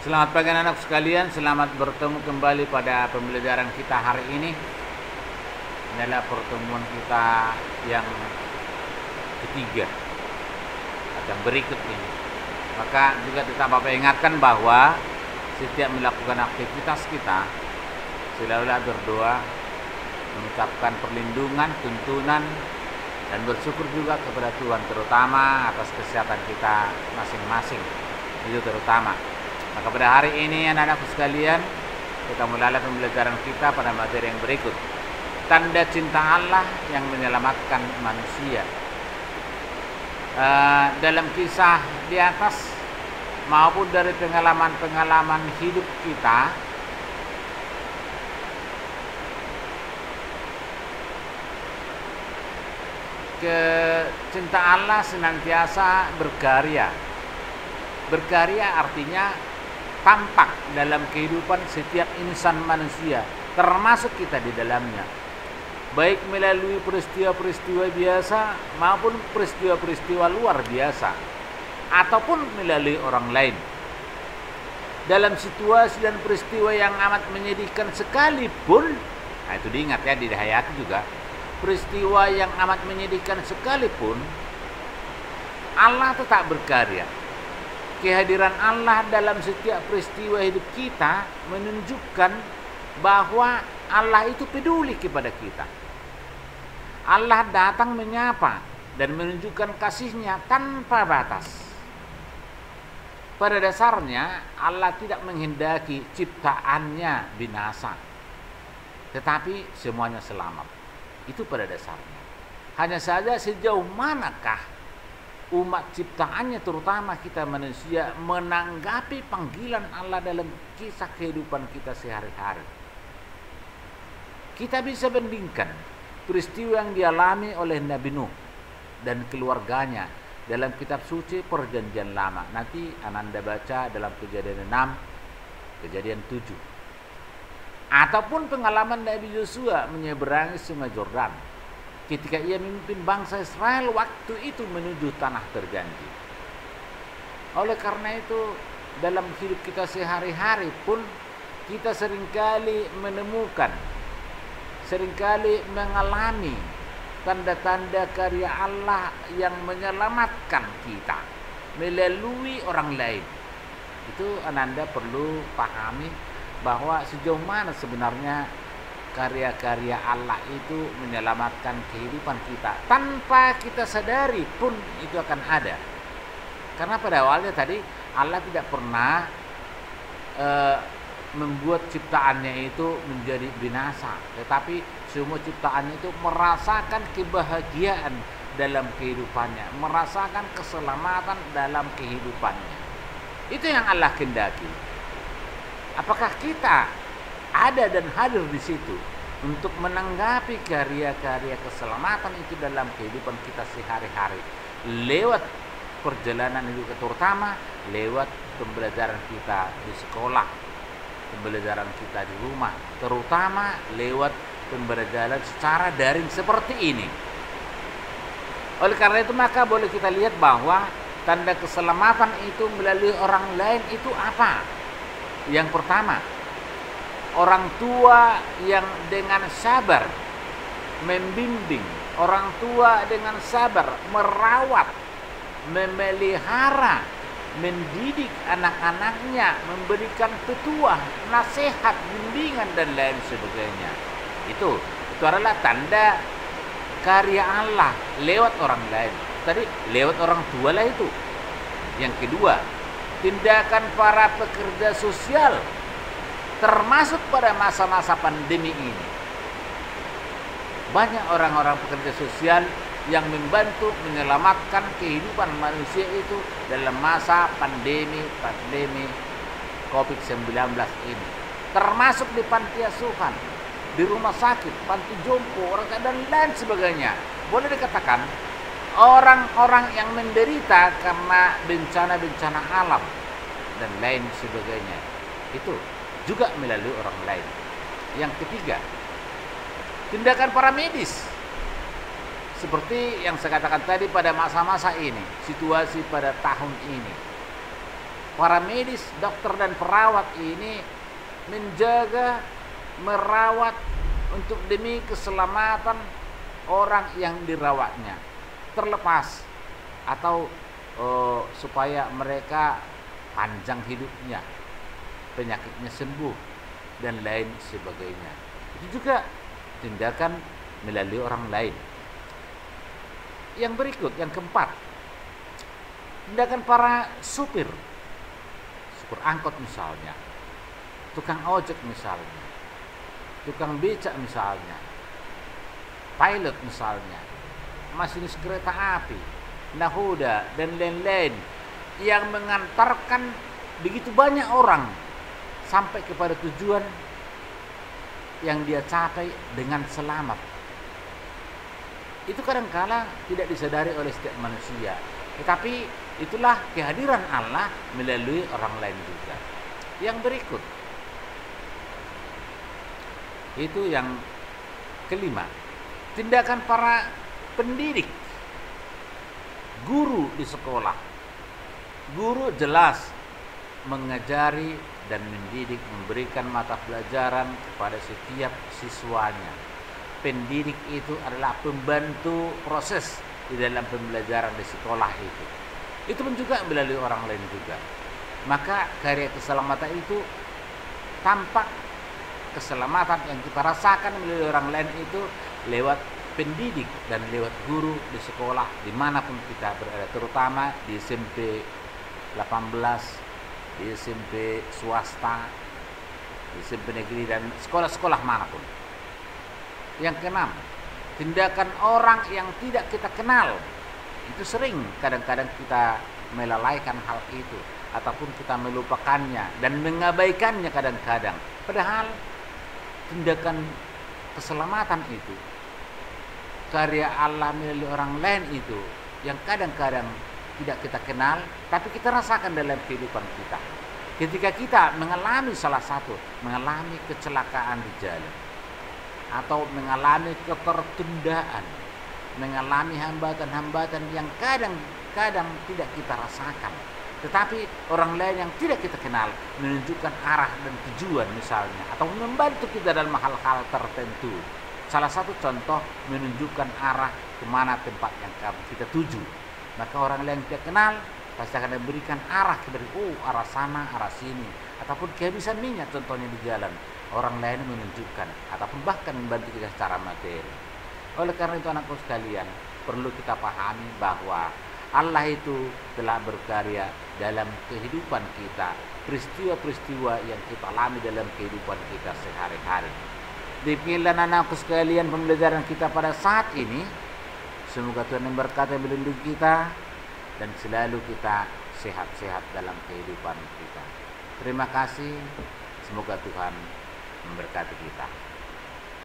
Selamat pagi anak sekalian, selamat bertemu kembali pada pembelajaran kita hari ini. Ini adalah pertemuan kita yang ketiga atau yang berikut ini. Maka juga tetap Bapak ingatkan bahwa setiap melakukan aktivitas kita selalulah berdoa, mengucapkan perlindungan, tuntunan, dan bersyukur juga kepada Tuhan, terutama atas kesehatan kita masing-masing. Itu terutama. Maka pada hari ini anak-anakku sekalian, kita mulai pembelajaran kita pada materi yang berikut. Tanda cinta Allah yang menyelamatkan manusia. Dalam kisah di atas maupun dari pengalaman-pengalaman hidup kita, cinta Allah senantiasa berkarya. Berkarya artinya tampak dalam kehidupan setiap insan manusia, termasuk kita di dalamnya, baik melalui peristiwa-peristiwa biasa maupun peristiwa-peristiwa luar biasa, ataupun melalui orang lain. Dalam situasi dan peristiwa yang amat menyedihkan sekalipun, nah itu diingat ya, dihayati juga, peristiwa yang amat menyedihkan sekalipun, Allah tetap berkarya. Kehadiran Allah dalam setiap peristiwa hidup kita menunjukkan bahwa Allah itu peduli kepada kita. Allah datang menyapa dan menunjukkan kasih-Nya tanpa batas. Pada dasarnya Allah tidak menghendaki ciptaannya binasa, tetapi semuanya selamat. Itu pada dasarnya. Hanya saja sejauh manakah umat ciptaannya, terutama kita manusia, menanggapi panggilan Allah dalam kisah kehidupan kita sehari-hari. Kita bisa bandingkan peristiwa yang dialami oleh Nabi Nuh dan keluarganya dalam kitab suci Perjanjian Lama. Nanti Ananda baca dalam Kejadian 6, Kejadian 7. Ataupun pengalaman Nabi Yosua menyeberangi Sungai Yordan ketika ia memimpin bangsa Israel waktu itu menuju tanah terjanji. Oleh karena itu, dalam hidup kita sehari-hari pun kita seringkali menemukan, seringkali mengalami tanda-tanda karya Allah yang menyelamatkan kita melalui orang lain. Itu Ananda perlu pahami bahwa sejauh mana sebenarnya karya-karya Allah itu menyelamatkan kehidupan kita. Tanpa kita sadari pun itu akan ada. Karena pada awalnya tadi Allah tidak pernah membuat ciptaannya itu menjadi binasa. Tetapi semua ciptaannya itu merasakan kebahagiaan dalam kehidupannya, merasakan keselamatan dalam kehidupannya. Itu yang Allah kehendaki. Apakah kita ada dan hadir di situ untuk menanggapi karya-karya keselamatan itu dalam kehidupan kita sehari-hari lewat perjalanan hidup, terutama lewat pembelajaran kita di sekolah, pembelajaran kita di rumah, terutama lewat pembelajaran secara daring seperti ini. Oleh karena itu maka boleh kita lihat bahwa tanda keselamatan itu melalui orang lain itu apa? Yang pertama, orang tua yang dengan sabar membimbing, orang tua dengan sabar merawat, memelihara, mendidik anak-anaknya, memberikan petuah, nasihat, bimbingan dan lain sebagainya. Itu adalah tanda karya Allah lewat orang lain. Tadi lewat orang tua lah itu. Yang kedua, tindakan para pekerja sosial termasuk pada masa-masa pandemi ini. Banyak orang-orang pekerja sosial yang membantu menyelamatkan kehidupan manusia itu dalam masa pandemi COVID-19 ini. Termasuk di panti asuhan, di rumah sakit, panti jompo, dan lain sebagainya. Boleh dikatakan orang-orang yang menderita karena bencana-bencana alam dan lain sebagainya. Itu juga melalui orang lain. Yang ketiga, tindakan para medis. Seperti yang saya katakan tadi pada masa-masa ini, situasi pada tahun ini. para medis, dokter dan perawat ini menjaga, merawat untuk demi keselamatan orang yang dirawatnya, terlepas atau supaya mereka panjang hidupnya, penyakitnya sembuh dan lain sebagainya. Itu juga tindakan melalui orang lain. Yang berikut, yang keempat, tindakan para supir angkot misalnya, tukang ojek misalnya, tukang becak misalnya, pilot misalnya, masinis kereta api, nahoda dan lain-lain, yang mengantarkan begitu banyak orang sampai kepada tujuan yang dia capai dengan selamat. Itu kadang-kala tidak disadari oleh setiap manusia, tetapi itulah kehadiran Allah melalui orang lain juga. Yang berikut, itu yang kelima, tindakan para pendidik, guru di sekolah. Guru jelas mengajari dan mendidik, memberikan mata pelajaran kepada setiap siswanya. Pendidik itu adalah pembantu proses di dalam pembelajaran di sekolah itu. Itu pun juga melalui orang lain juga. Maka karya keselamatan itu, tampak keselamatan yang kita rasakan melalui orang lain itu lewat pendidik dan lewat guru di sekolah dimanapun kita berada, terutama di SMP 18, di SMP swasta, di SMP negeri dan sekolah-sekolah manapun. Yang keenam, tindakan orang yang tidak kita kenal. Itu sering kadang-kadang kita melalaikan hal itu ataupun kita melupakannya dan mengabaikannya kadang-kadang. Padahal tindakan keselamatan itu, karya Allah melalui orang lain itu, yang kadang-kadang tidak kita kenal tapi kita rasakan dalam kehidupan kita. Ketika kita mengalami mengalami kecelakaan di jalan, atau mengalami ketertundaan, mengalami hambatan-hambatan yang kadang-kadang tidak kita rasakan, tetapi orang lain yang tidak kita kenal menunjukkan arah dan tujuan misalnya, atau membantu kita dalam hal-hal tertentu. Salah satu contoh menunjukkan arah kemana tempat yang kita tuju. Maka orang lain yang kita kenal pasti akan memberikan arah kepada arah sana, arah sini, ataupun kehabisan minyak contohnya di jalan. Orang lain menunjukkan ataupun bahkan membantu kita secara materi. Oleh karena itu anakku sekalian, perlu kita pahami bahwa Allah itu telah berkarya dalam kehidupan kita, peristiwa-peristiwa yang kita alami dalam kehidupan kita sehari-hari. Demikianlah anakku sekalian pembelajaran kita pada saat ini. Semoga Tuhan memberkati, melindungi kita, dan selalu kita sehat-sehat dalam kehidupan kita. Terima kasih. Semoga Tuhan memberkati kita.